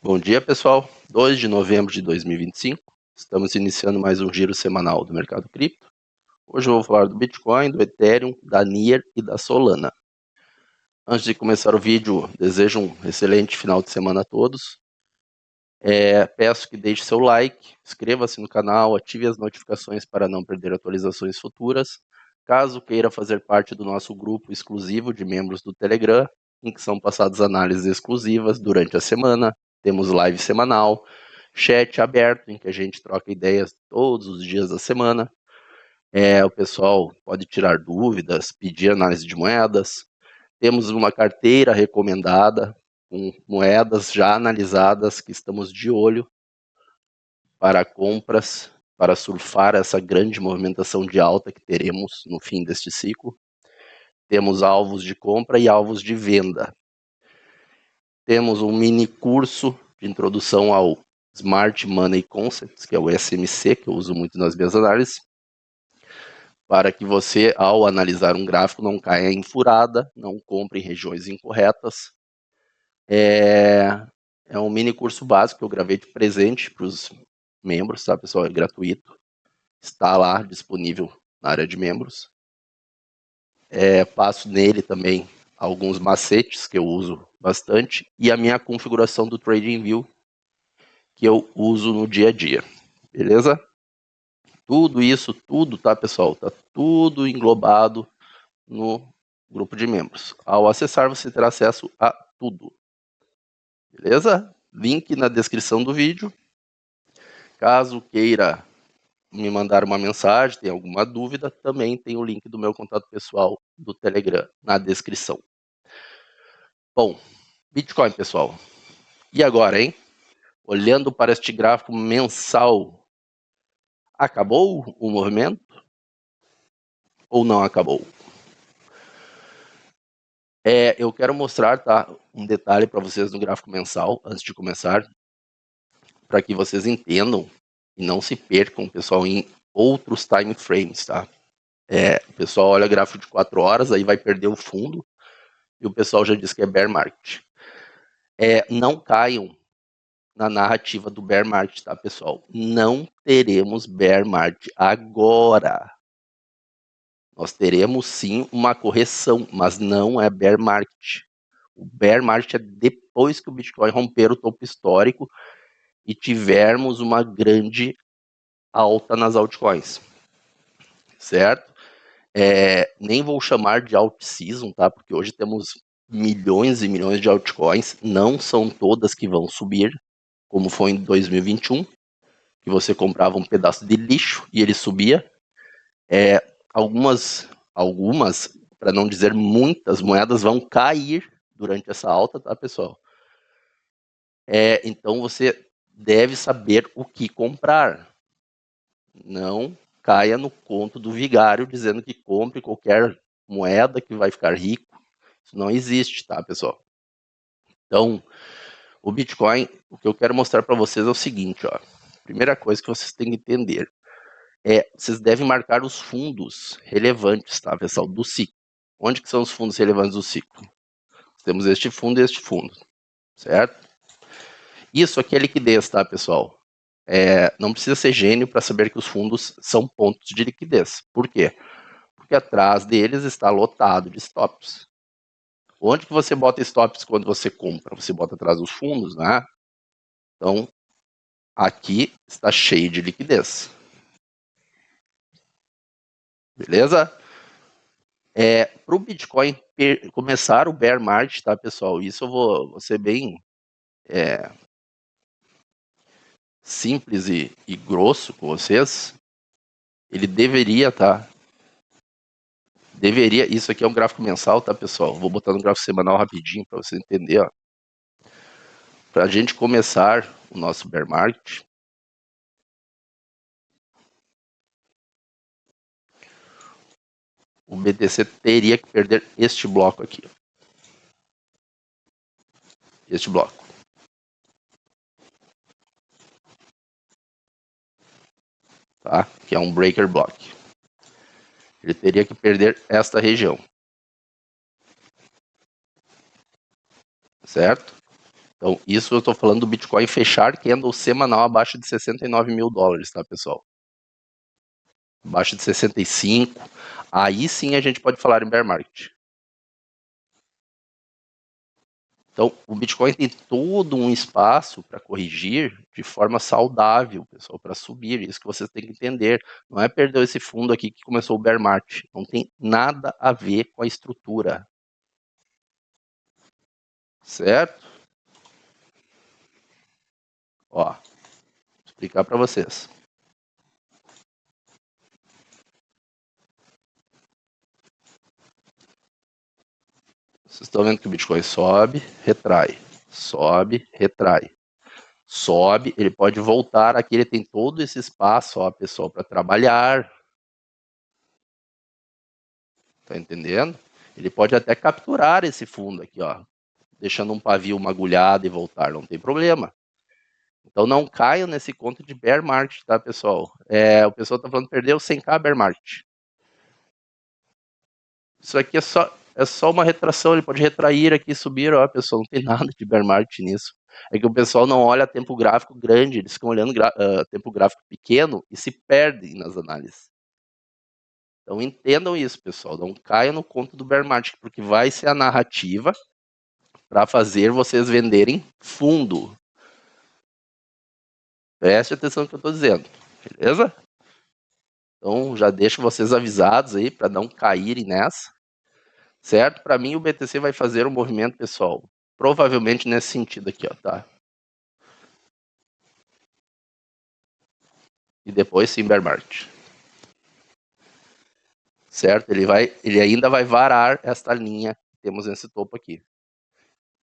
Bom dia, pessoal. 2 de novembro de 2025. Estamos iniciando mais um giro semanal do mercado cripto. Hoje eu vou falar do Bitcoin, do Ethereum, da Near e da Solana. Antes de começar o vídeo, desejo um excelente final de semana a todos. Peço que deixe seu like, inscreva-se no canal, ative as notificações para não perder atualizações futuras. Caso queira fazer parte do nosso grupo exclusivo de membros do Telegram, em que são passadas análises exclusivas durante a semana, temos live semanal, chat aberto, em que a gente troca ideias todos os dias da semana. O pessoal pode tirar dúvidas, pedir análise de moedas. Temos uma carteira recomendada, com moedas já analisadas, que estamos de olho para compras, para surfar essa grande movimentação de alta que teremos no fim deste ciclo. Temos alvos de compra e alvos de venda. Temos um mini curso de introdução ao Smart Money Concepts, que é o SMC, que eu uso muito nas minhas análises, para que você, ao analisar um gráfico, não caia em furada, não compre em regiões incorretas. É um mini curso básico que eu gravei de presente para os membros, tá, pessoal? É gratuito. Está lá disponível na área de membros. Passo nele também alguns macetes que eu uso bastante e a minha configuração do TradingView que eu uso no dia a dia, beleza? Tudo isso, tá, pessoal? Tá tudo englobado no grupo de membros. Ao acessar, você terá acesso a tudo, beleza? Link na descrição do vídeo. Caso queira me mandar uma mensagem, tem alguma dúvida, também tem o link do meu contato pessoal do Telegram na descrição. Bom, Bitcoin, pessoal. E agora, hein? Olhando para este gráfico mensal, acabou o movimento ou não acabou? Eu quero mostrar, tá, um detalhe para vocês no gráfico mensal, antes de começar, para que vocês entendam e não se percam, pessoal, em outros time frames, tá? O pessoal olha gráfico de 4 horas, aí vai perder o fundo, e o pessoal já diz que é bear market. Não caiam na narrativa do bear market, tá, pessoal? Não teremos bear market agora. Nós teremos sim uma correção, mas não é bear market. O bear market é depois que o Bitcoin romper o topo histórico e tivermos uma grande alta nas altcoins, certo? Nem vou chamar de alt season, tá? Porque hoje temos milhões e milhões de altcoins, não são todas que vão subir, como foi em 2021, que você comprava um pedaço de lixo e ele subia. Algumas, para não dizer muitas, moedas vão cair durante essa alta, tá, pessoal? Então você deve saber o que comprar. Não caia no conto do vigário dizendo que compre qualquer moeda que vai ficar rico. Isso não existe, tá, pessoal? Então, o Bitcoin, o que eu quero mostrar para vocês é o seguinte, ó. Primeira coisa que vocês têm que entender vocês devem marcar os fundos relevantes, tá, pessoal, do ciclo. Onde que são os fundos relevantes do ciclo? Temos este fundo e este fundo, certo? Isso aqui é liquidez, tá, pessoal? Não precisa ser gênio para saber que os fundos são pontos de liquidez. Por quê? Porque atrás deles está lotado de stops. Onde que você bota stops quando você compra? Você bota atrás dos fundos, né? Então, aqui está cheio de liquidez. Beleza? Para o Bitcoin começar o bear market, tá, pessoal? Isso eu vou ser bem simples e grosso com vocês. Ele deveria, tá? Isso aqui é um gráfico mensal, tá, pessoal? Vou botar no gráfico semanal rapidinho para você entender, ó. Para a gente começar o nosso bear market, o BTC teria que perder este bloco aqui. Este bloco. Tá? Que é um breaker block. Ele teria que perder esta região. Certo? Então, isso eu estou falando do Bitcoin fechar candle semanal abaixo de 69 mil dólares, tá, pessoal? Abaixo de 65, aí sim a gente pode falar em bear market. Então, o Bitcoin tem todo um espaço para corrigir de forma saudável, pessoal, para subir. Isso que vocês têm que entender. Não é perder esse fundo aqui que começou o bear market. Não tem nada a ver com a estrutura. Certo? Ó, vou explicar para vocês. Vocês estão vendo que o Bitcoin sobe, retrai, sobe, retrai. Sobe, ele pode voltar aqui, ele tem todo esse espaço, ó, pessoal, para trabalhar. Tá entendendo? Ele pode até capturar esse fundo aqui, ó, deixando um pavio, uma agulhada e voltar, não tem problema. Então não caiam nesse conto de bear market, tá, pessoal? O pessoal tá falando que perdeu 100k bear market. Isso aqui é só uma retração, ele pode retrair aqui, subir, ó, pessoal, não tem nada de bear market nisso. É que o pessoal não olha tempo gráfico grande, eles ficam olhando tempo gráfico pequeno e se perdem nas análises. Então entendam isso, pessoal, não caiam no conto do bear market, porque vai ser a narrativa para fazer vocês venderem fundo. Preste atenção no que eu estou dizendo, beleza? Então já deixo vocês avisados aí para não caírem nessa, certo? Para mim o BTC vai fazer um movimento, pessoal, provavelmente nesse sentido aqui, ó, tá? E depois sim bear market. Certo? Ele ainda vai varar esta linha que temos nesse topo aqui.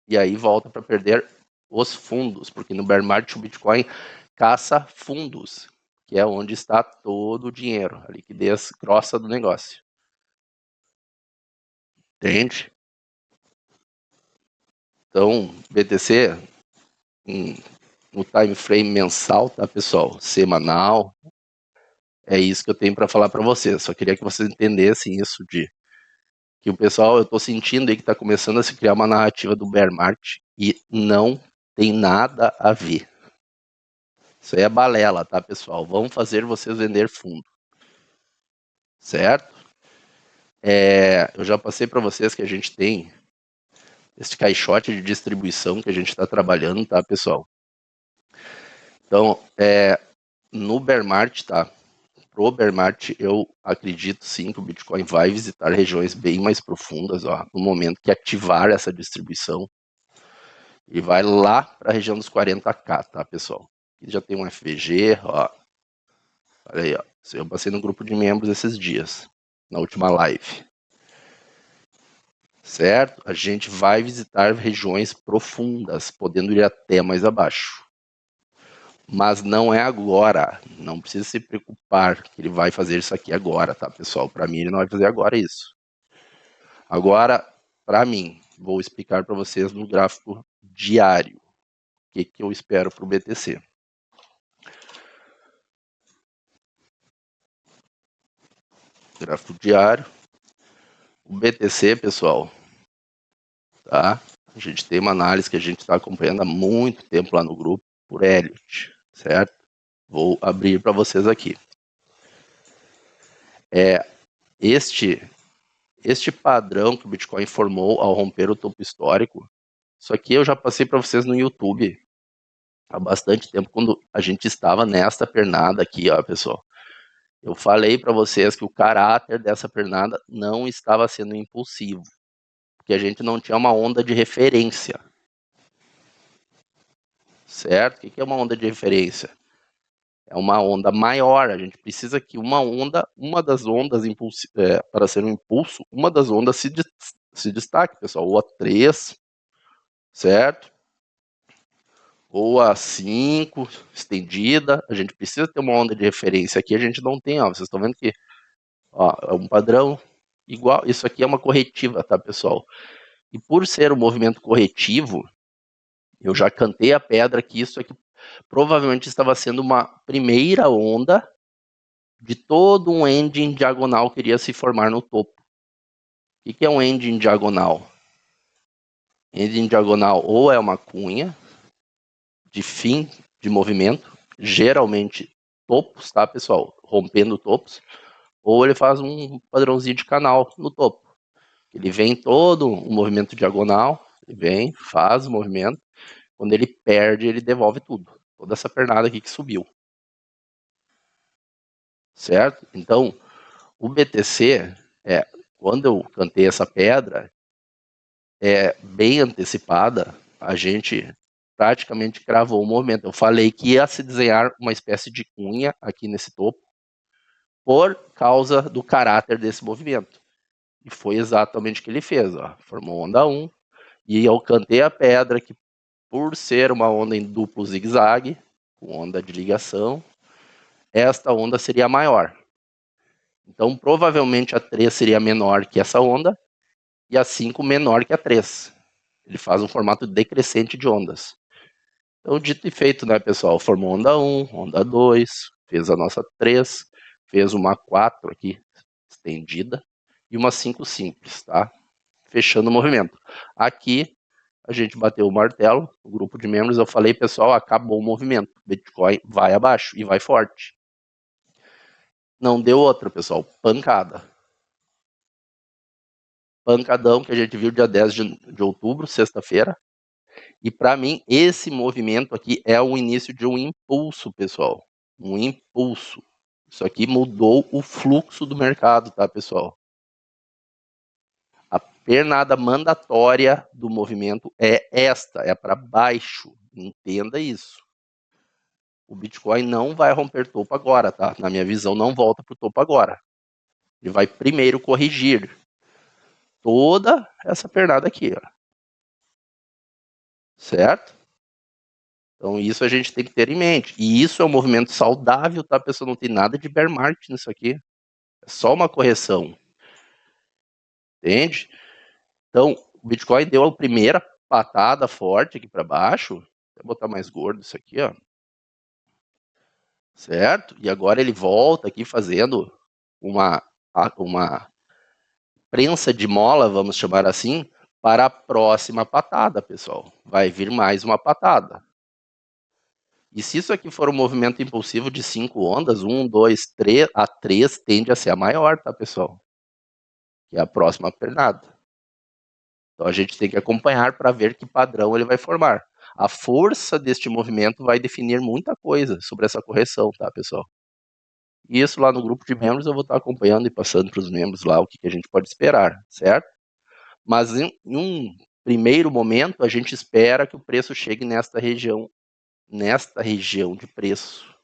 E aí volta para perder os fundos, porque no bear market o Bitcoin caça fundos, que é onde está todo o dinheiro, a liquidez grossa do negócio. Entende? Então, BTC, no time frame mensal, tá, pessoal? Semanal, é isso que eu tenho para falar para vocês. Só queria que vocês entendessem isso de que o pessoal, eu tô sentindo aí que tá começando a se criar uma narrativa do bear market e não tem nada a ver. Isso aí é balela, tá, pessoal? Vamos fazer vocês vender fundo. Certo? Eu já passei para vocês que a gente tem esse caixote de distribuição que a gente está trabalhando, tá, pessoal? Então, no bear market, tá? Pro bear market, eu acredito sim que o Bitcoin vai visitar regiões bem mais profundas, ó, no momento que ativar essa distribuição. E vai lá para a região dos 40k, tá, pessoal? Aqui já tem um FVG, ó. Olha aí, ó. Eu passei no grupo de membros esses dias, na última live. Certo? A gente vai visitar regiões profundas, podendo ir até mais abaixo. Mas não é agora. Não precisa se preocupar que ele vai fazer isso aqui agora, tá, pessoal? Para mim, ele não vai fazer agora isso. Agora, para mim, vou explicar para vocês no gráfico diário o que eu espero para o BTC. Gráfico diário. O BTC, pessoal, tá? A gente tem uma análise que a gente está acompanhando há muito tempo lá no grupo, por Elliott, certo? Vou abrir para vocês aqui. Este padrão que o Bitcoin formou ao romper o topo histórico, isso aqui eu já passei para vocês no YouTube há bastante tempo, quando a gente estava nesta pernada aqui, ó, pessoal. Eu falei para vocês que o caráter dessa pernada não estava sendo impulsivo, porque a gente não tinha uma onda de referência. Certo? O que é uma onda de referência? É uma onda maior. A gente precisa que uma das ondas para ser um impulso, uma das ondas se destaque, pessoal. Ou a 3, certo? Ou a 5, estendida. A gente precisa ter uma onda de referência. Aqui a gente não tem, ó. Vocês estão vendo que é um padrão igual. Isso aqui é uma corretiva, tá, pessoal? E por ser um movimento corretivo, eu já cantei a pedra que isso aqui provavelmente estava sendo uma primeira onda de todo um ending diagonal que iria se formar no topo. O que é um ending diagonal? Ending diagonal ou é uma cunha, de fim de movimento, geralmente topos, tá, pessoal? Rompendo topos, ou ele faz um padrãozinho de canal no topo. Ele vem todo um movimento diagonal, ele vem, faz o movimento, quando ele perde, ele devolve tudo, toda essa pernada aqui que subiu. Certo? Então, o BTC, quando eu cantei essa pedra, bem antecipada, a gente praticamente cravou o movimento. Eu falei que ia se desenhar uma espécie de cunha aqui nesse topo, por causa do caráter desse movimento. E foi exatamente o que ele fez. Ó. Formou onda 1, e eu cantei a pedra que, por ser uma onda em duplo zigue-zague, com onda de ligação, esta onda seria maior. Então, provavelmente a 3 seria menor que essa onda, e a 5 menor que a 3. Ele faz um formato decrescente de ondas. Então, dito e feito, né, pessoal? Formou onda 1, onda 2, fez a nossa 3, fez uma 4 aqui, estendida, e uma 5 simples, tá? Fechando o movimento. Aqui, a gente bateu o martelo, o grupo de membros, eu falei, pessoal, acabou o movimento. Bitcoin vai abaixo e vai forte. Não deu outra, pessoal, pancada. Pancadão que a gente viu dia 10 de outubro, sexta-feira. E para mim, esse movimento aqui é o início de um impulso, pessoal. Um impulso. Isso aqui mudou o fluxo do mercado, tá, pessoal? A pernada mandatória do movimento é esta, é para baixo. Entenda isso. O Bitcoin não vai romper topo agora, tá? Na minha visão, não volta para o topo agora. Ele vai primeiro corrigir toda essa pernada aqui, ó. Certo? Então isso a gente tem que ter em mente. E isso é um movimento saudável, tá, pessoal? Não tem nada de bear market nisso aqui. É só uma correção. Entende? Então, o Bitcoin deu a primeira patada forte aqui para baixo. Vou botar mais gordo isso aqui, ó. Certo? E agora ele volta aqui fazendo uma prensa de mola, vamos chamar assim, para a próxima patada, pessoal. Vai vir mais uma patada. E se isso aqui for um movimento impulsivo de 5 ondas, 1, 2, 3, a 3 tende a ser a maior, tá, pessoal? Que é a próxima pernada. Então a gente tem que acompanhar para ver que padrão ele vai formar. A força deste movimento vai definir muita coisa sobre essa correção, tá, pessoal? E isso lá no grupo de membros eu vou estar acompanhando e passando para os membros lá o que a gente pode esperar, certo? Mas em um primeiro momento a gente espera que o preço chegue nesta região de preço,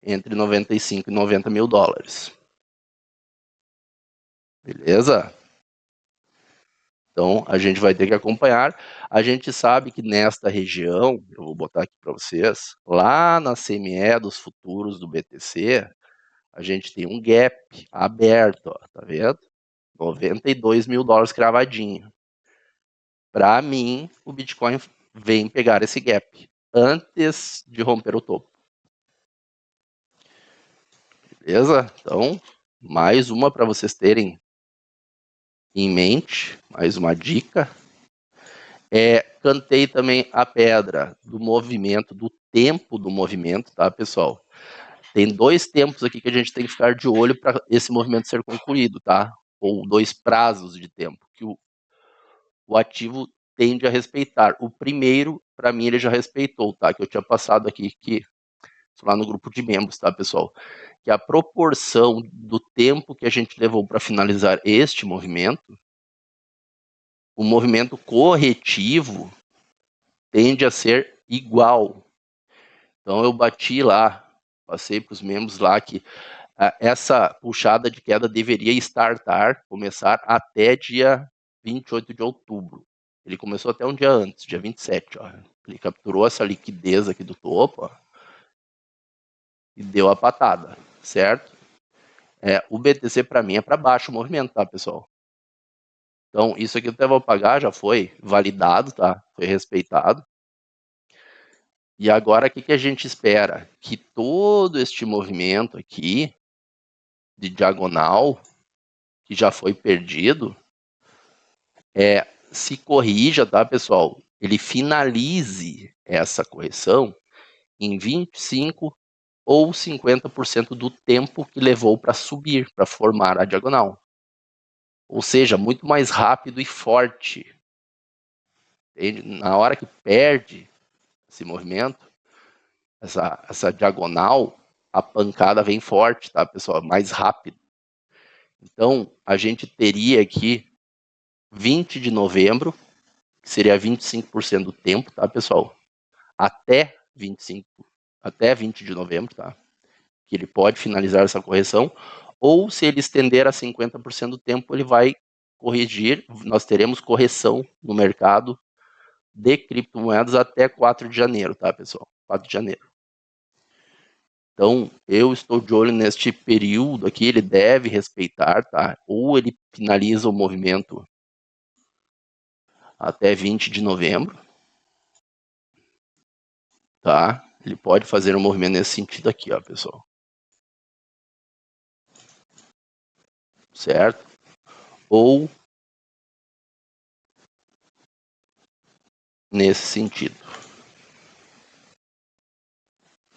entre 95 e 90 mil dólares. Beleza? Então, a gente vai ter que acompanhar. A gente sabe que nesta região, eu vou botar aqui para vocês, lá na CME dos futuros do BTC, a gente tem um gap aberto, ó, tá vendo? 92 mil dólares cravadinho. Para mim, o Bitcoin vem pegar esse gap antes de romper o topo. Beleza? Então, mais uma para vocês terem em mente, mais uma dica. Cantei também a pedra do movimento, do tempo do movimento, tá, pessoal? Tem 2 tempos aqui que a gente tem que ficar de olho para esse movimento ser concluído, tá? Ou 2 prazos de tempo que o ativo tende a respeitar. O primeiro, para mim, ele já respeitou, tá? Que eu tinha passado aqui, que lá no grupo de membros, tá, pessoal? Que a proporção do tempo que a gente levou para finalizar este movimento, o movimento corretivo tende a ser igual. Então eu bati lá, passei para os membros lá que essa puxada de queda deveria começar até dia 28 de outubro. Ele começou até um dia antes, dia 27. Ó. Ele capturou essa liquidez aqui do topo, ó, e deu a patada, certo? O BTC para mim é para baixo o movimento, tá, pessoal? Então, isso aqui eu até vou pagar, já foi validado, tá? Foi respeitado. E agora, o que a gente espera? Que todo este movimento aqui, de diagonal, que já foi perdido, se corrija, tá, pessoal? ele finalize essa correção em 25% ou 50% do tempo que levou para subir, para formar a diagonal. Ou seja, muito mais rápido e forte. Na hora que perde esse movimento, essa diagonal, a pancada vem forte, tá, pessoal? Mais rápido. Então, a gente teria aqui 20 de novembro, que seria 25% do tempo, tá, pessoal? Até 20 de novembro, tá? Que ele pode finalizar essa correção, ou se ele estender a 50% do tempo, ele vai corrigir, nós teremos correção no mercado de criptomoedas até 4 de janeiro, tá, pessoal? 4 de janeiro. Então, eu estou de olho neste período aqui, ele deve respeitar, tá? Ou ele finaliza o movimento até 20 de novembro, tá? Ele pode fazer um movimento nesse sentido aqui, ó, pessoal. Certo? Ou nesse sentido.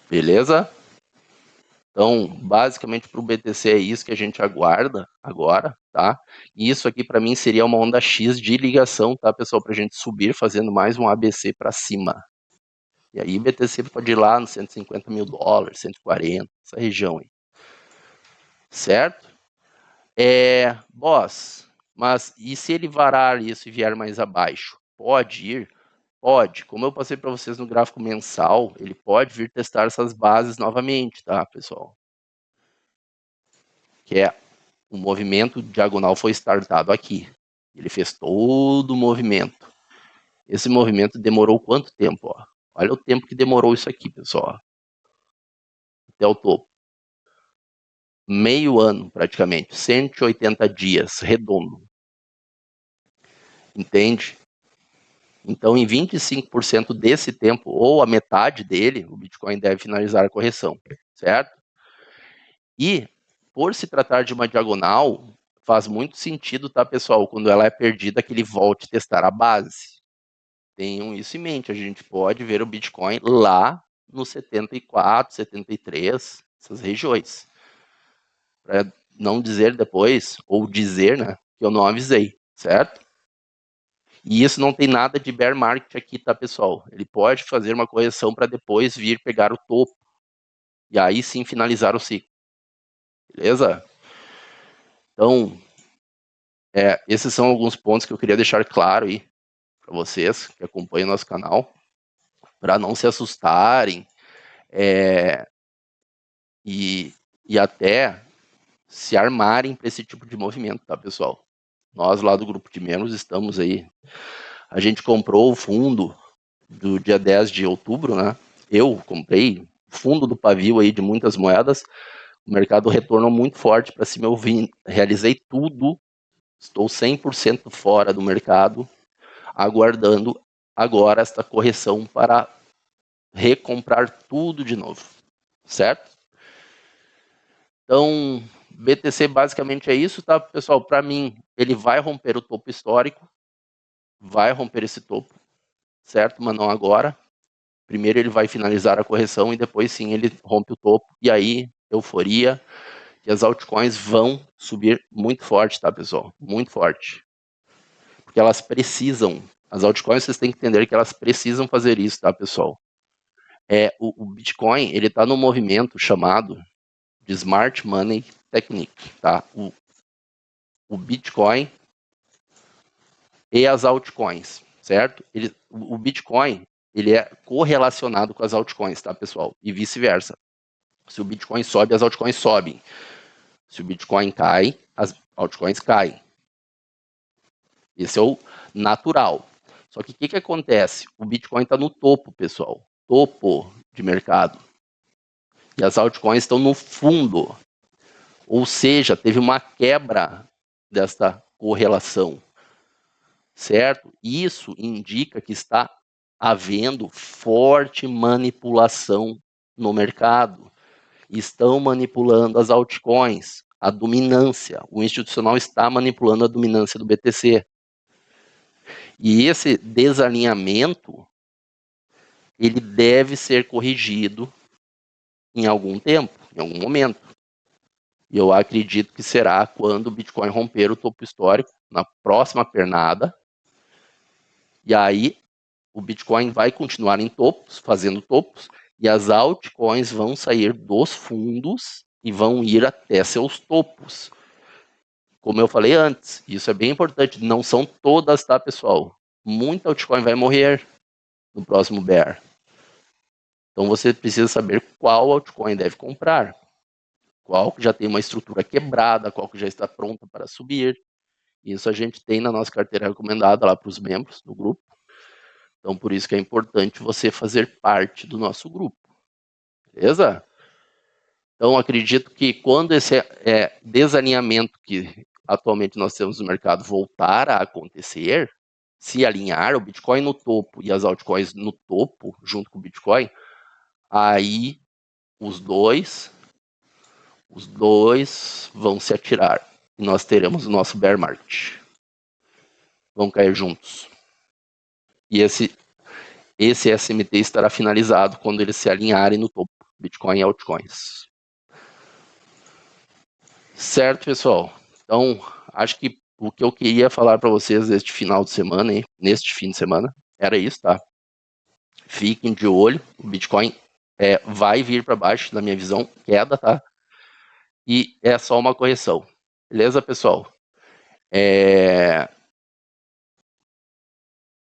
Beleza? Então, basicamente para o BTC é isso que a gente aguarda agora, tá? E isso aqui para mim seria uma onda X de ligação, tá, pessoal? Para a gente subir fazendo mais um ABC para cima. E aí o BTC pode ir lá nos 150 mil dólares, 140, essa região aí. Certo? Boss, mas e se ele varar isso e vier mais abaixo? Pode ir? Pode. Como eu passei para vocês no gráfico mensal, ele pode vir testar essas bases novamente, tá, pessoal? Que é o movimento diagonal foi startado aqui. Ele fez todo o movimento. Esse movimento demorou quanto tempo? Ó? Olha o tempo que demorou isso aqui, pessoal. Até o topo. Meio ano, praticamente. 180 dias, redondo. Entende? Então, em 25% desse tempo, ou a metade dele, o Bitcoin deve finalizar a correção, certo? E, por se tratar de uma diagonal, faz muito sentido, tá, pessoal, quando ela é perdida, que ele volte a testar a base. Tenham isso em mente, a gente pode ver o Bitcoin lá no 74, 73, essas regiões. Para não dizer depois, ou dizer, né, que eu não avisei, certo? E isso não tem nada de bear market aqui, tá, pessoal? Ele pode fazer uma correção para depois vir pegar o topo. E aí sim finalizar o ciclo. Beleza? Então, esses são alguns pontos que eu queria deixar claro aí para vocês que acompanham nosso canal, para não se assustarem e até se armarem para esse tipo de movimento, tá, pessoal? Nós lá do grupo de membros estamos aí. A gente comprou o fundo do dia 10 de outubro, né? Eu comprei fundo do pavio aí de muitas moedas. O mercado retornou muito forte para cima. Eu realizei tudo. Estou 100% fora do mercado, aguardando agora esta correção para recomprar tudo de novo, certo? Então, BTC basicamente é isso, tá, pessoal? Para mim, ele vai romper o topo histórico, vai romper esse topo, certo? Mas não agora. Primeiro ele vai finalizar a correção e depois sim ele rompe o topo. E aí, euforia. E as altcoins vão subir muito forte, tá, pessoal? Muito forte. Porque elas precisam. As altcoins, vocês têm que entender que elas precisam fazer isso, tá, pessoal? O Bitcoin, ele está num movimento chamado de Smart Money Technique, tá? O Bitcoin e as altcoins, certo? O Bitcoin, ele é correlacionado com as altcoins, tá, pessoal? E vice-versa. Se o Bitcoin sobe, as altcoins sobem. Se o Bitcoin cai, as altcoins caem. Esse é o natural. Só que o que acontece? O Bitcoin está no topo, pessoal. Topo de mercado. E as altcoins estão no fundo. Ou seja, teve uma quebra desta correlação. Certo? Isso indica que está havendo forte manipulação no mercado. Estão manipulando as altcoins, a dominância. O institucional está manipulando a dominância do BTC. E esse desalinhamento, ele deve ser corrigido em algum tempo, em algum momento. E eu acredito que será quando o Bitcoin romper o topo histórico, na próxima pernada. E aí o Bitcoin vai continuar em topos, fazendo topos, e as altcoins vão sair dos fundos e vão ir até seus topos. Como eu falei antes, isso é bem importante, não são todas, tá, pessoal? Muita altcoin vai morrer no próximo bear. Então você precisa saber qual altcoin deve comprar, qual que já tem uma estrutura quebrada, qual que já está pronta para subir. Isso a gente tem na nossa carteira recomendada lá para os membros do grupo. Então por isso que é importante você fazer parte do nosso grupo. Beleza? Então acredito que quando esse desalinhamento que atualmente nós temos no mercado voltar a acontecer, se alinhar o Bitcoin no topo e as altcoins no topo, junto com o Bitcoin, aí os dois vão se atirar e nós teremos o nosso bear market. Vão cair juntos. E esse SMT estará finalizado quando eles se alinharem no topo, Bitcoin e altcoins. Certo, pessoal? Então, acho que o que eu queria falar para vocês neste final de semana, neste fim de semana, era isso, tá? Fiquem de olho, o Bitcoin vai vir para baixo, na minha visão, queda, tá? E é só uma correção. Beleza, pessoal?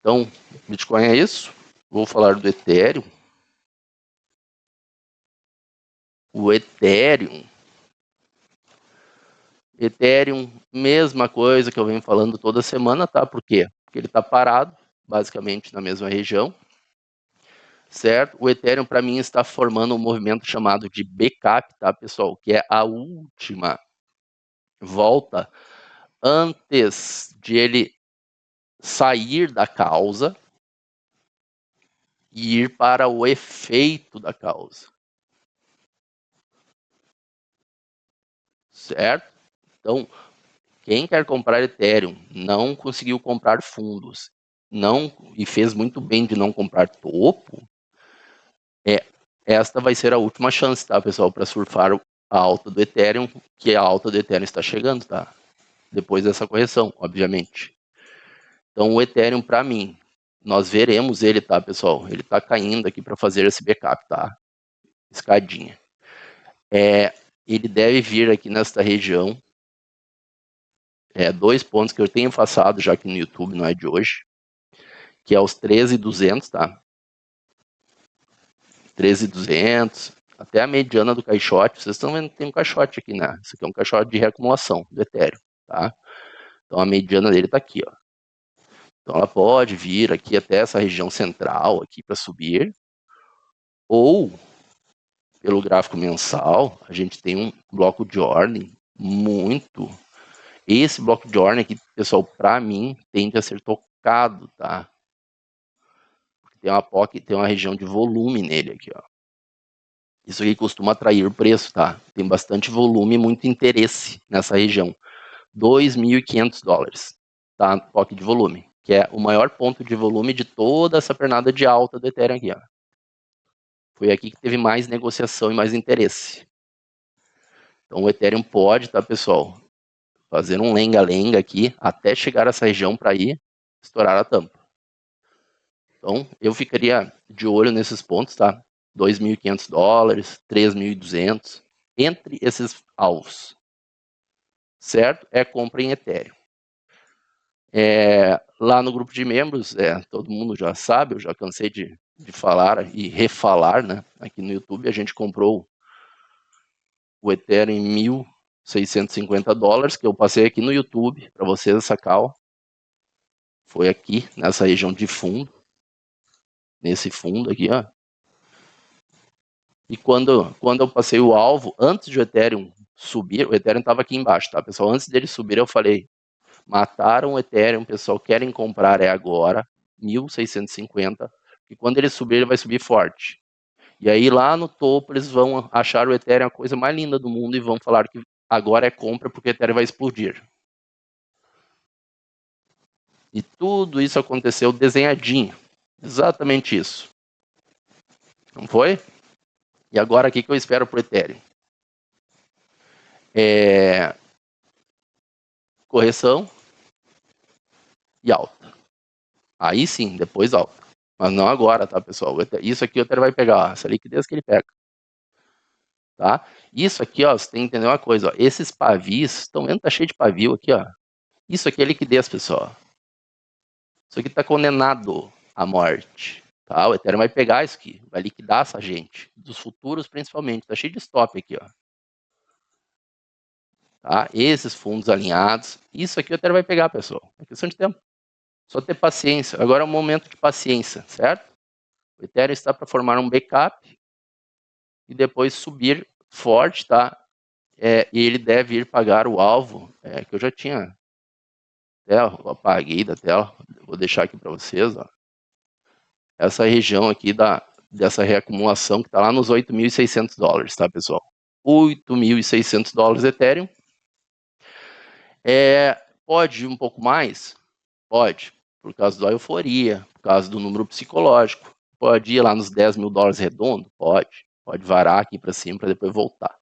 Então, Bitcoin é isso. Vou falar do Ethereum. O Ethereum, mesma coisa que eu venho falando toda semana, tá? Por quê? Porque ele está parado, basicamente na mesma região, certo? O Ethereum, para mim, está formando um movimento chamado de backup, tá, pessoal? Que é a última volta antes de ele sair da causa e ir para o efeito da causa. Certo? Então, quem quer comprar Ethereum não conseguiu comprar fundos, e fez muito bem de não comprar topo, esta vai ser a última chance, tá, pessoal, para surfar a alta do Ethereum, que a alta do Ethereum está chegando, tá? Depois dessa correção, obviamente. Então, o Ethereum, para mim, nós veremos ele, tá, pessoal? Ele está caindo aqui para fazer esse backup, tá? Escadinha. Ele deve vir aqui nesta região. 2 pontos que eu tenho passado já aqui no YouTube, não é de hoje, que é os 13.200, tá? 13.200, até a mediana do caixote. Vocês estão vendo que tem um caixote aqui, né? Isso aqui é um caixote de reacumulação do Ethereum, tá? Então a mediana dele está aqui, ó. Então ela pode vir aqui até essa região central aqui para subir, ou pelo gráfico mensal, a gente tem um bloco de ordem muito. Esse bloco de ordem aqui, pessoal, para mim, tende a ser tocado, tá? Tem uma região de volume nele aqui, ó. Isso aqui costuma atrair o preço, tá? Tem bastante volume e muito interesse nessa região. $2.500, tá? POC de volume, que é o maior ponto de volume de toda essa pernada de alta do Ethereum aqui, ó. Foi aqui que teve mais negociação e mais interesse. Então o Ethereum pode, tá, pessoal, fazer um lenga-lenga aqui até chegar a essa região para ir estourar a tampa. Então eu ficaria de olho nesses pontos, tá? $2.500, 3.200, entre esses alvos, certo? Compra em Ethereum. Lá no grupo de membros, todo mundo já sabe, eu já cansei de falar e refalar, né? Aqui no YouTube a gente comprou o Ethereum em $1.650, que eu passei aqui no YouTube para vocês sacar, ó. Foi aqui, nessa região de fundo, nesse fundo aqui, ó. E quando eu passei o alvo, antes de o Ethereum subir, o Ethereum estava aqui embaixo, tá, pessoal? Antes dele subir, eu falei, mataram o Ethereum, pessoal, querem comprar agora, 1.650, e quando ele subir, ele vai subir forte. E aí lá no topo eles vão achar o Ethereum a coisa mais linda do mundo e vão falar que agora é compra porque o Ethereum vai explodir. E tudo isso aconteceu desenhadinho. Exatamente isso. Não foi? E agora, o que eu espero para o Ethereum? Correção e alta. Aí sim, depois alta. Mas não agora, tá, pessoal? Isso aqui o Ethereum vai pegar, ó, essa liquidez que ele pega. Tá? Isso aqui, ó, você tem que entender uma coisa, ó. Esses pavis, estão vendo? Tá cheio de pavio aqui, ó. Isso aqui é liquidez, pessoal. Isso aqui tá condenado à morte. Tá? O Ethereum vai pegar isso aqui, vai liquidar essa gente. Dos futuros, principalmente. Tá cheio de stop aqui, ó. Tá? Esses fundos alinhados. Isso aqui o Ethereum vai pegar, pessoal. É questão de tempo. Só ter paciência. Agora é um momento de paciência, certo? O Ethereum está para formar um backup e depois subir forte, tá? E ele deve ir pagar o alvo, que eu já tinha até apaguei da tela. Vou deixar aqui para vocês, ó. Essa região aqui dessa reacumulação que está lá nos $8.600, tá, pessoal? $8.600 Ethereum. Pode ir um pouco mais? Pode, por causa da euforia, por causa do número psicológico. Pode ir lá nos $10.000 redondo? Pode varar aqui para cima para depois voltar.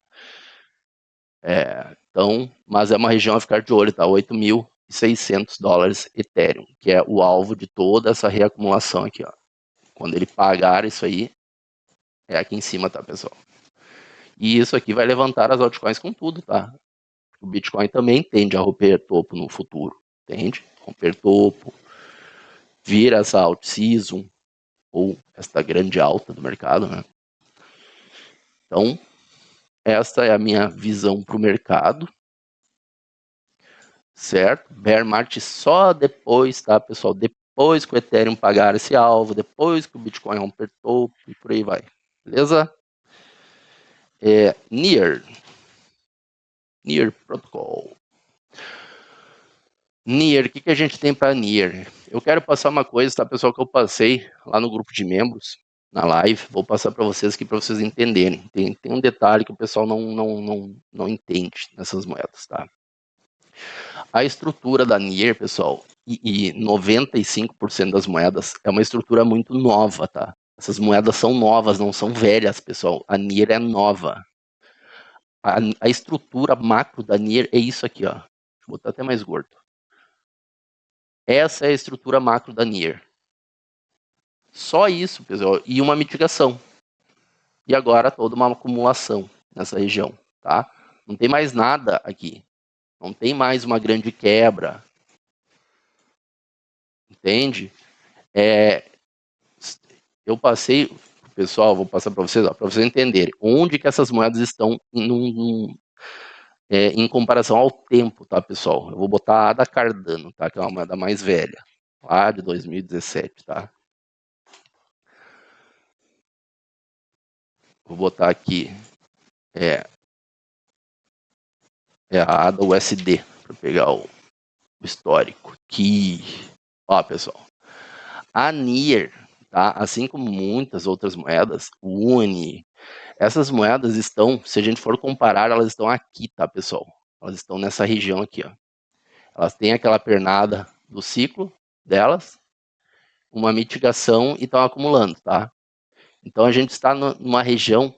Então, mas é uma região a ficar de olho, tá? $8.600 Ethereum, que é o alvo de toda essa reacumulação aqui, ó. Quando ele pagar isso aí, é aqui em cima, tá, pessoal? E isso aqui vai levantar as altcoins com tudo, tá? O Bitcoin também tende a romper topo no futuro, entende? Romper topo, vir essa alt season, ou esta grande alta do mercado, né? Então, essa é a minha visão para o mercado, certo? Bear market só depois, tá, pessoal? Depois que o Ethereum pagar esse alvo, depois que o Bitcoin romper topo e por aí vai, beleza? Near Protocol. Near, o que a gente tem para Near? Eu quero passar uma coisa, tá, pessoal, que eu passei lá no grupo de membros, na live, vou passar para vocês aqui para vocês entenderem. Tem um detalhe que o pessoal não entende nessas moedas, tá? A estrutura da Near, pessoal, e 95% das moedas é uma estrutura muito nova, tá? Essas moedas são novas, não são velhas, pessoal. A Near é nova. A estrutura macro da Near é isso aqui, ó. Deixa eu botar até mais gordo. Essa é a estrutura macro da Near. Só isso, pessoal, e uma mitigação. E agora toda uma acumulação nessa região, tá? Não tem mais nada aqui. Não tem mais uma grande quebra. Entende? Eu passei, pessoal, vou passar para vocês entenderem onde que essas moedas estão em comparação ao tempo, tá, pessoal? Eu vou botar a ADA Cardano, tá? Que é uma moeda mais velha, lá de 2017, tá? Vou botar aqui a ADA USD para pegar o histórico. Ó, pessoal, a Near, tá? Assim como muitas outras moedas, o UNI, essas moedas estão, se a gente for comparar, elas estão aqui, tá, pessoal? Elas estão nessa região aqui, ó. Elas têm aquela pernada do ciclo delas, uma mitigação e estão acumulando, tá? Então a gente está numa região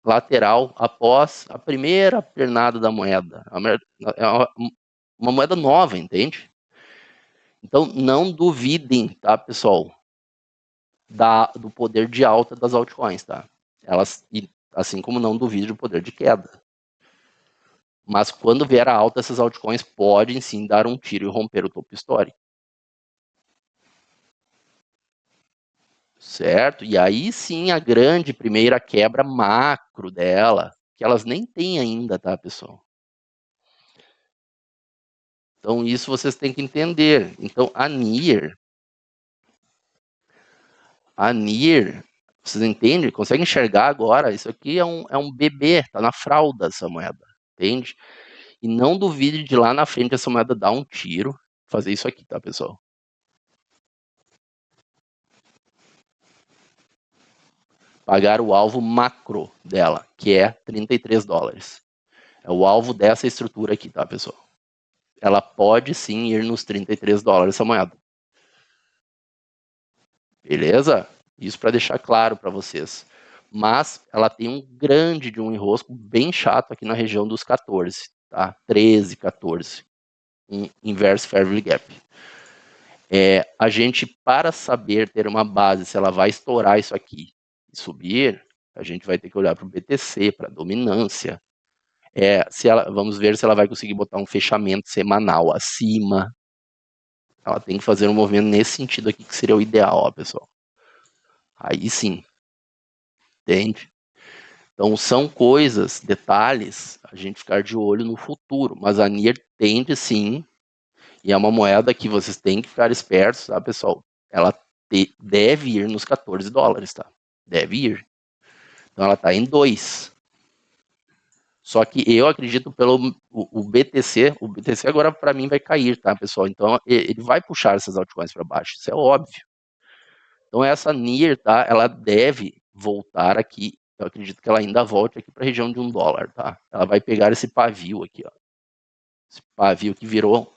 lateral após a primeira pernada da moeda. É uma moeda nova, entende? Então não duvidem, tá, pessoal, do poder de alta das altcoins, tá? Elas, assim como não duvidem do poder de queda. Mas quando vier a alta, essas altcoins podem sim dar um tiro e romper o topo histórico. Certo? E aí sim a grande primeira quebra macro dela, que elas nem têm ainda, tá, pessoal? Então isso vocês têm que entender. Então a NIR, vocês entendem? Conseguem enxergar agora? Isso aqui é um bebê, tá na fralda essa moeda, entende? E não duvide de lá na frente essa moeda dar um tiro, fazer isso aqui, tá, pessoal? Pagar o alvo macro dela, que é $33. É o alvo dessa estrutura aqui, tá, pessoal? ela pode sim ir nos 33 dólares essa moeda. Beleza? Isso para deixar claro para vocês. Mas ela tem um grande de um enrosco bem chato aqui na região dos 14, tá? 13, 14. Um inverse fair value gap. A gente, para saber ter uma base, se ela vai estourar isso aqui e subir, a gente vai ter que olhar para o BTC, para a dominância. Vamos ver se ela vai conseguir botar um fechamento semanal acima. Ela tem que fazer um movimento nesse sentido aqui, que seria o ideal, ó, pessoal. Aí sim. Entende? Então são coisas, detalhes, a gente ficar de olho no futuro. Mas a NIR tende sim, e é uma moeda que vocês têm que ficar espertos, tá, pessoal? Ela deve ir nos 14 dólares, tá? Deve ir. Então ela está em 2. Só que eu acredito pelo o BTC agora para mim vai cair, tá, pessoal? Então ele vai puxar essas altcoins para baixo, isso é óbvio. Então essa NIR, tá, ela deve voltar aqui. Eu acredito que ela ainda volte aqui para a região de $1, tá? Ela vai pegar esse pavio aqui, ó. Esse pavio que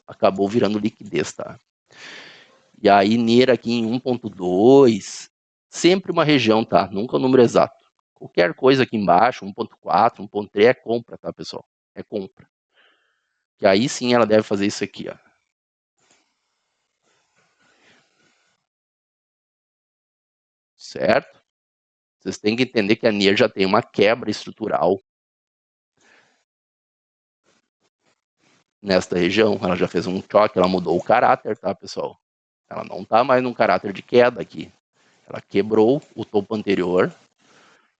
acabou virando liquidez, tá? E aí NIR aqui em 1.2, sempre uma região, tá? Nunca o número exato. Qualquer coisa aqui embaixo, 1.4, 1.3 é compra, tá, pessoal? É compra. Que aí sim ela deve fazer isso aqui, ó. Certo? Vocês têm que entender que a NIR já tem uma quebra estrutural nesta região. Ela já fez um choque, ela mudou o caráter, tá, pessoal? Ela não tá mais num caráter de queda aqui. Ela quebrou o topo anterior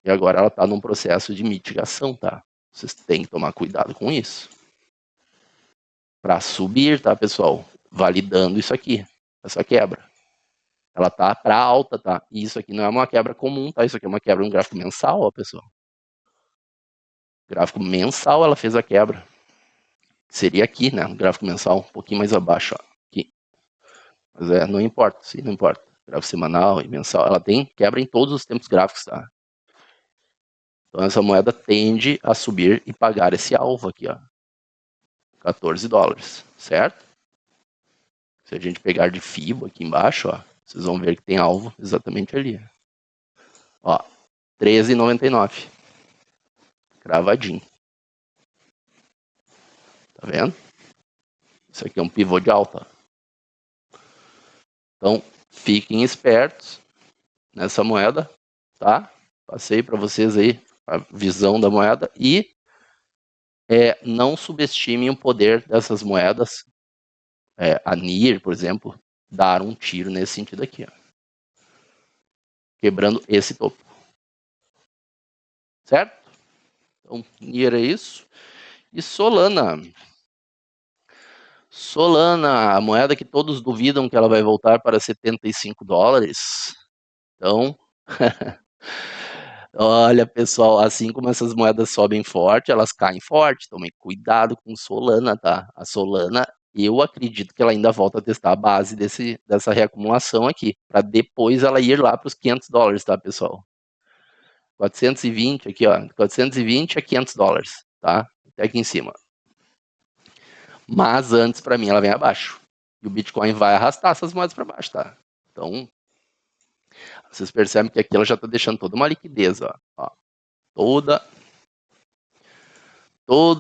e agora ela tá num processo de mitigação, tá? Vocês têm que tomar cuidado com isso. Para subir, tá, pessoal? Validando isso aqui, essa quebra. Ela tá para alta, tá? E isso aqui não é uma quebra comum, tá? Isso aqui é uma quebra no gráfico mensal, ó, pessoal. Gráfico mensal ela fez a quebra. Seria aqui, né? No gráfico mensal, um pouquinho mais abaixo, ó. Aqui. Mas não importa, sim, não importa. Gráfico semanal e mensal, ela tem quebra em todos os tempos gráficos, tá? Então essa moeda tende a subir e pagar esse alvo aqui, ó. 14 dólares, certo? Se a gente pegar de FIBO aqui embaixo, ó, vocês vão ver que tem alvo exatamente ali. Ó, 13,99. Cravadinho. Tá vendo? Isso aqui é um pivô de alta. Então, fiquem espertos nessa moeda, tá? Passei para vocês aí a visão da moeda e não subestimem o poder dessas moedas. A NIR, por exemplo, dar um tiro nesse sentido aqui, ó. Quebrando esse topo. Certo? Então, NIR é isso. E Solana. Solana, a moeda que todos duvidam que ela vai voltar para 75 dólares. Então, olha, pessoal, assim como essas moedas sobem forte, elas caem forte. Tomem cuidado com Solana, tá? A Solana, eu acredito que ela ainda volta a testar a base dessa reacumulação aqui, para depois ela ir lá para os 500 dólares, tá, pessoal? 420 aqui, ó, 420 a 500 dólares, tá? Até aqui em cima. Mas antes, para mim, ela vem abaixo. E o Bitcoin vai arrastar essas moedas para baixo, tá? Então, vocês percebem que aqui ela já está deixando toda uma liquidez, ó. Toda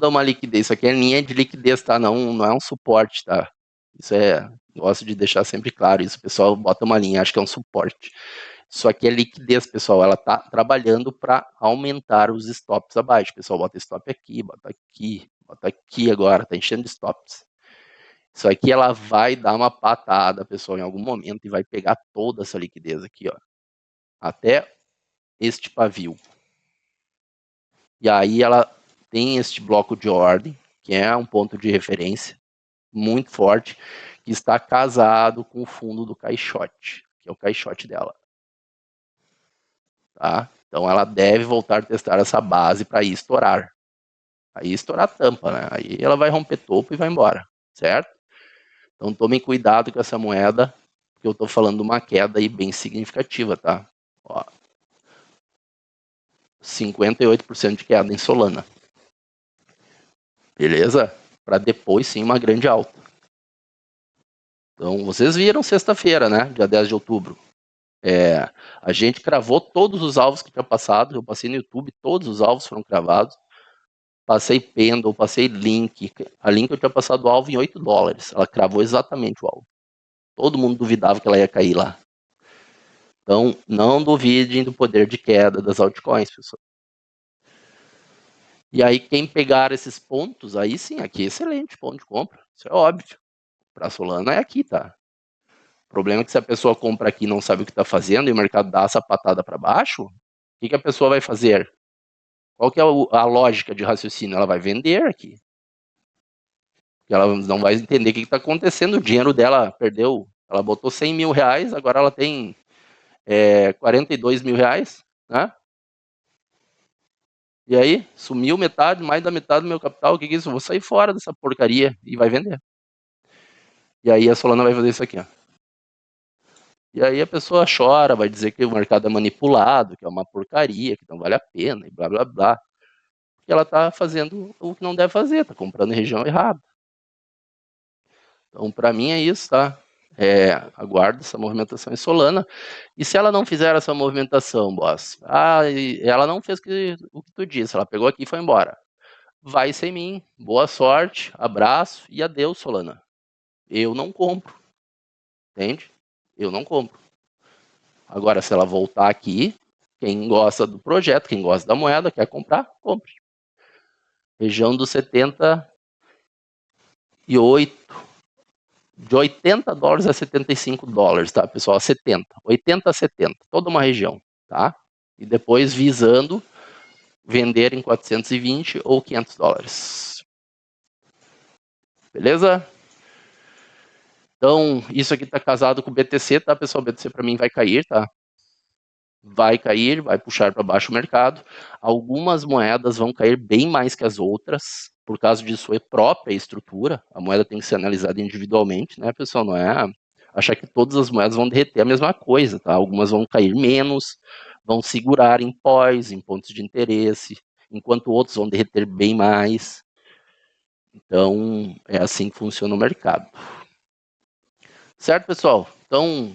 uma liquidez. Isso aqui é linha de liquidez, tá? Não é um suporte, tá? Isso gosto de deixar sempre claro isso. O pessoal bota uma linha, acha que é um suporte. Isso aqui é liquidez, pessoal. Ela tá trabalhando para aumentar os stops abaixo. O pessoal bota stop aqui, bota aqui agora, tá enchendo de stops. Isso aqui ela vai dar uma patada, pessoal, em algum momento e vai pegar toda essa liquidez aqui, ó. Até este pavio. E aí ela tem este bloco de ordem, que é um ponto de referência muito forte, que está casado com o fundo do caixote, que é o caixote dela. Tá? Então ela deve voltar a testar essa base para ir estourar. Aí estourar a tampa, né? Aí ela vai romper topo e vai embora, certo? Então tomem cuidado com essa moeda, porque eu estou falando de uma queda aí bem significativa, tá? Ó, 58% de queda em Solana. Beleza? para depois sim uma grande alta. Então, vocês viram sexta-feira, né? Dia 10 de outubro. A gente cravou todos os alvos que tinha passado. Eu passei no YouTube, todos os alvos foram cravados. Passei Pendle, passei Link. A Link eu tinha passado o alvo em $8. Ela cravou exatamente o alvo. Todo mundo duvidava que ela ia cair lá. Então, não duvidem do poder de queda das altcoins, pessoal. E aí, quem pegar esses pontos, aí sim, aqui é excelente ponto de compra. Isso é óbvio. Para Solana é aqui, tá? O problema é que se a pessoa compra aqui e não sabe o que está fazendo e o mercado dá essa patada para baixo, o que a pessoa vai fazer? Qual que é a lógica de raciocínio? Ela vai vender aqui. Ela não vai entender o que está acontecendo. O dinheiro dela perdeu. Ela botou 100 mil reais, agora ela tem 42 mil reais, né? E aí, sumiu metade, mais da metade do meu capital. O que é isso? Eu vou sair fora dessa porcaria e vai vender. E aí a Solana vai fazer isso aqui, ó. E aí a pessoa chora, vai dizer que o mercado é manipulado, que é uma porcaria, que não vale a pena, e blá, blá, blá. Porque ela está fazendo o que não deve fazer, está comprando em região errada. Então, para mim é isso, tá? Aguardo essa movimentação em Solana. E se ela não fizer essa movimentação, boss? Ela não fez o que tu disse, ela pegou aqui e foi embora. Vai sem mim. Boa sorte, abraço e adeus, Solana. Eu não compro. Entende? Eu não compro. Agora, se ela voltar aqui, quem gosta do projeto, quem gosta da moeda, quer comprar, compre. Região dos 78, de $80 a $75, tá, pessoal? 80 a 70, toda uma região, tá? E depois visando vender em 420 ou $500. Beleza? Então, isso aqui tá casado com o BTC, tá, pessoal? O BTC para mim vai cair, tá? Vai cair, vai puxar para baixo o mercado. Algumas moedas vão cair bem mais que as outras, por causa de sua própria estrutura. A moeda tem que ser analisada individualmente, né, pessoal? Não é achar que todas as moedas vão derreter a mesma coisa, tá? Algumas vão cair menos, vão segurar em pós, em pontos de interesse, enquanto outros vão derreter bem mais. Então, é assim que funciona o mercado. Certo, pessoal? Então,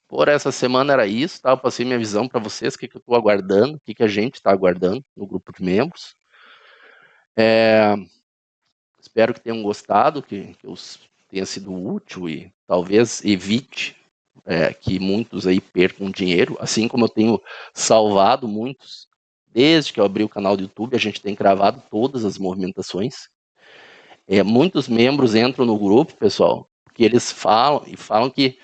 por essa semana era isso, tá? Eu passei minha visão para vocês, o que eu estou aguardando, o que a gente está aguardando no grupo de membros. Espero que tenham gostado, que tenha sido útil e talvez evite que muitos aí percam dinheiro, assim como eu tenho salvado muitos. Desde que eu abri o canal do YouTube, a gente tem cravado todas as movimentações. Muitos membros entram no grupo, pessoal, porque eles falam que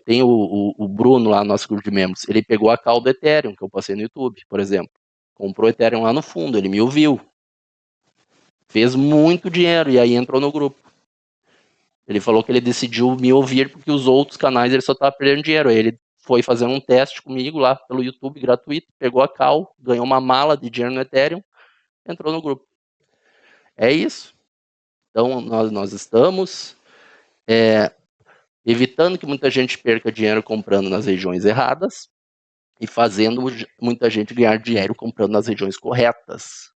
tem o Bruno lá no nosso grupo de membros, ele pegou a call do Ethereum, que eu passei no YouTube, por exemplo. Comprou Ethereum lá no fundo, ele me ouviu. Fez muito dinheiro e aí entrou no grupo. Ele falou que ele decidiu me ouvir porque os outros canais ele só estava perdendo dinheiro. Aí ele foi fazer um teste comigo lá pelo YouTube gratuito, pegou a call, ganhou uma mala de dinheiro no Ethereum, entrou no grupo. É isso. Então nós estamos evitando que muita gente perca dinheiro comprando nas regiões erradas e fazendo muita gente ganhar dinheiro comprando nas regiões corretas,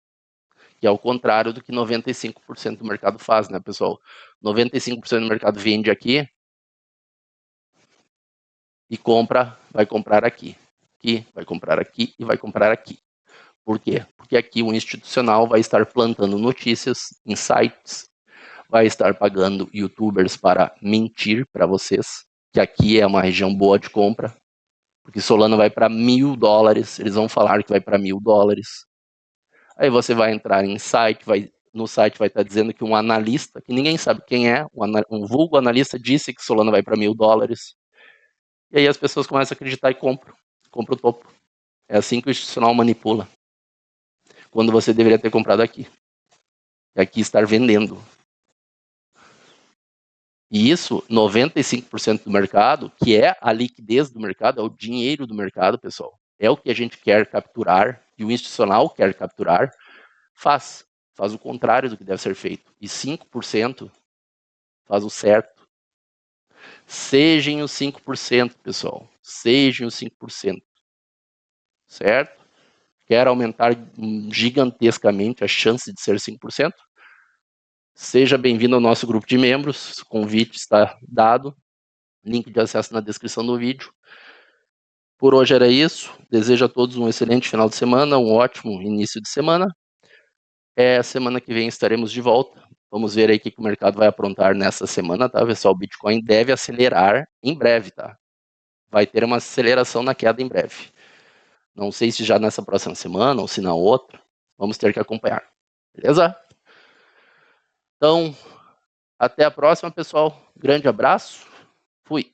que é o contrário do que 95% do mercado faz, né, pessoal? 95% do mercado vende aqui e vai comprar aqui, vai comprar aqui e vai comprar aqui. Por quê? Porque aqui o institucional vai estar plantando notícias, insights, vai estar pagando youtubers para mentir para vocês, que aqui é uma região boa de compra, porque Solana vai para $1.000, eles vão falar que vai para $1.000. Aí você vai entrar em site, no site vai estar dizendo que um analista, que ninguém sabe quem é, um vulgo analista disse que Solana vai para $1.000. E aí as pessoas começam a acreditar e compram o topo. É assim que o institucional manipula. Quando você deveria ter comprado aqui. E aqui estar vendendo. E isso, 95% do mercado, que é a liquidez do mercado, é o dinheiro do mercado, pessoal. É o que a gente quer capturar, e o institucional quer capturar, faz o contrário do que deve ser feito. E 5% faz o certo. Sejam os 5%, pessoal. Sejam os 5%. Certo? Quer aumentar gigantescamente a chance de ser 5%? Seja bem-vindo ao nosso grupo de membros, o convite está dado, link de acesso na descrição do vídeo. Por hoje era isso, desejo a todos um excelente final de semana, um ótimo início de semana. Semana que vem estaremos de volta, vamos ver aí o que o mercado vai aprontar nessa semana, tá, pessoal? O Bitcoin deve acelerar em breve, tá? Vai ter uma aceleração na queda em breve. Não sei se já nessa próxima semana ou se na outra, vamos ter que acompanhar, beleza? Então, até a próxima, pessoal. Grande abraço. Fui.